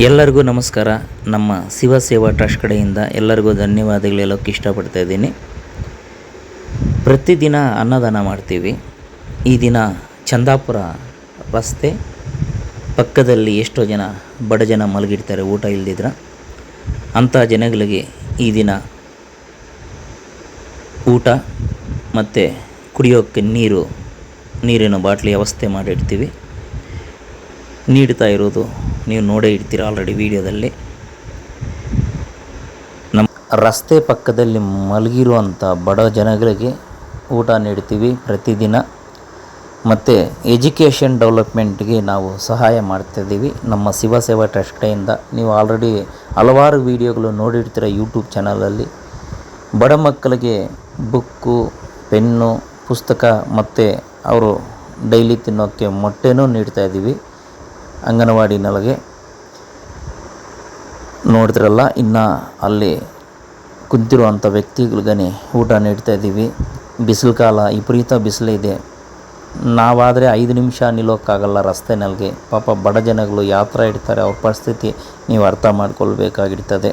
ಎಲ್ಲರಿಗೂ ನಮಸ್ಕಾರ. ನಮ್ಮ ಶಿವ ಸೇವಾ ಟ್ರಸ್ಟ್ ಕಡೆಯಿಂದ ಎಲ್ಲರಿಗೂ ಧನ್ಯವಾದಗಳು ಹೇಳೋಕ್ಕೆ ಇಷ್ಟಪಡ್ತಾ ಇದ್ದೀನಿ. ಪ್ರತಿದಿನ ಅನ್ನದಾನ ಮಾಡ್ತೀವಿ. ಈ ದಿನ ಚಂದಾಪುರ ರಸ್ತೆ ಪಕ್ಕದಲ್ಲಿ ಎಷ್ಟೋ ಜನ ಬಡ ಜನ ಮಲಗಿರ್ತಾರೆ ಊಟ ಇಲ್ದಿದ್ರೆ. ಅಂಥ ಜನಗಳಿಗೆ ಈ ದಿನ ಊಟ ಮತ್ತು ಕುಡಿಯೋಕ್ಕೆ ನೀರಿನ ಬಾಟ್ಲಿ ವ್ಯವಸ್ಥೆ ಮಾಡಿರ್ತೀವಿ. ನೀಡ್ತಾ ಇರೋದು ನೀವು ನೋಡೇ ಇರ್ತೀರ ಆಲ್ರೆಡಿ ವಿಡಿಯೋದಲ್ಲಿ. ನಮ್ಮ ರಸ್ತೆ ಪಕ್ಕದಲ್ಲಿ ಮಲಗಿರುವಂಥ ಬಡ ಜನಗಳಿಗೆ ಊಟ ನೀಡ್ತೀವಿ ಪ್ರತಿದಿನ. ಮತ್ತು ಎಜುಕೇಷನ್ ಡೆವಲಪ್ಮೆಂಟ್ಗೆ ನಾವು ಸಹಾಯ ಮಾಡ್ತಾಯಿದ್ದೀವಿ ನಮ್ಮ ಶಿವ ಸೇವಾ ಟ್ರಸ್ಟ್ ಕಡೆಯಿಂದ. ನೀವು ಆಲ್ರೆಡಿ ಹಲವಾರು ವೀಡಿಯೋಗಳು ನೋಡಿರ್ತೀರ ಯೂಟ್ಯೂಬ್ ಚಾನಲಲ್ಲಿ. ಬಡ ಮಕ್ಕಳಿಗೆ ಬುಕ್ಕು, ಪೆನ್ನು, ಪುಸ್ತಕ ಮತ್ತು ಅವರು ಡೈಲಿ ತಿನ್ನೋಕ್ಕೆ ಮೊಟ್ಟೆನೂ ನೀಡ್ತಾಯಿದ್ದೀವಿ ಅಂಗನವಾಡಿನೊಳಗೆ. ನೋಡಿದ್ರಲ್ಲ, ಇನ್ನು ಅಲ್ಲಿ ಕುಂತಿರುವಂಥ ವ್ಯಕ್ತಿಗಳಿಗೆ ಊಟ ನೀಡ್ತಾಯಿದ್ದೀವಿ. ಬಿಸಿಲು ಕಾಲ, ವಿಪರೀತ ಬಿಸಿಲಿದೆ. ನಾವಾದರೆ 5 ನಿಮಿಷ ನಿಲ್ಲೋಕ್ಕಾಗಲ್ಲ ರಸ್ತೆನಲ್ಲಿ. ಪಾಪ ಬಡ ಜನಗಳು ಯಾವ ಥರ ಇರ್ತಾರೆ, ಅವ್ರ ಪರಿಸ್ಥಿತಿ ನೀವು ಅರ್ಥ ಮಾಡ್ಕೊಳ್ಬೇಕಾಗಿರ್ತದೆ.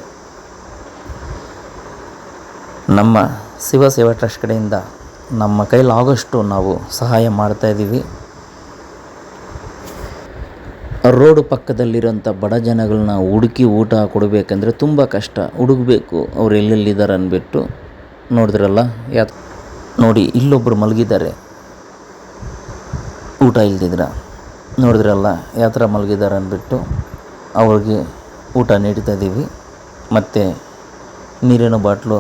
ನಮ್ಮ ಶಿವ ಸೇವಾ ಟ್ರಸ್ಟ್ ಕಡೆಯಿಂದ ನಮ್ಮ ಕೈಲಾಗೋಷ್ಟು ನಾವು ಸಹಾಯ ಮಾಡ್ತಾಯಿದ್ದೀವಿ. ರೋಡು ಪಕ್ಕದಲ್ಲಿರೋಂಥ ಬಡ ಜನಗಳನ್ನ ಹುಡುಕಿ ಊಟ ಕೊಡಬೇಕಂದ್ರೆ ತುಂಬ ಕಷ್ಟ. ಹುಡುಗಬೇಕು ಅವ್ರು ಎಲ್ಲೆಲ್ಲಿದ್ದಾರೆ ಅಂದ್ಬಿಟ್ಟು. ನೋಡಿದ್ರಲ್ಲ, ನೋಡಿ ಇಲ್ಲೊಬ್ಬರು ಮಲಗಿದ್ದಾರೆ ಊಟ ಇಲ್ದಿದ್ರೆ. ನೋಡಿದ್ರಲ್ಲ ಯಾವ ಥರ ಮಲಗಿದ್ದಾರೆ ಅಂದ್ಬಿಟ್ಟು ಅವ್ರಿಗೆ ಊಟ ನೀಡ್ತಾಯಿದ್ದೀವಿ. ಮತ್ತು ನೀರಿನ ಬಾಟ್ಲು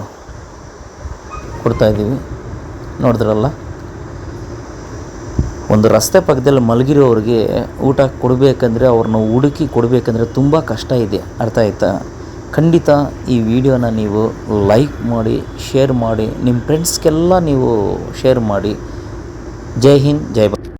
ಕೊಡ್ತಾಯಿದ್ದೀವಿ. ನೋಡಿದ್ರಲ್ಲ, ಒಂದು ರಸ್ತೆ ಪಕ್ಕದಲ್ಲಿ ಮಲಗಿರೋರಿಗೆ ಊಟ ಕೊಡಬೇಕಂದ್ರೆ, ಅವ್ರನ್ನ ಹುಡುಕಿ ಕೊಡಬೇಕಂದ್ರೆ ತುಂಬ ಕಷ್ಟ ಇದೆ. ಅರ್ಥ ಆಯ್ತಾ? ಖಂಡಿತ ಈ ವಿಡಿಯೋನ ನೀವು ಲೈಕ್ ಮಾಡಿ, ಶೇರ್ ಮಾಡಿ, ನಿಮ್ಮ ಫ್ರೆಂಡ್ಸ್ಗೆಲ್ಲ ನೀವು ಶೇರ್ ಮಾಡಿ. ಜೈ ಹಿಂದ್, ಜೈ ಭಾರತ್.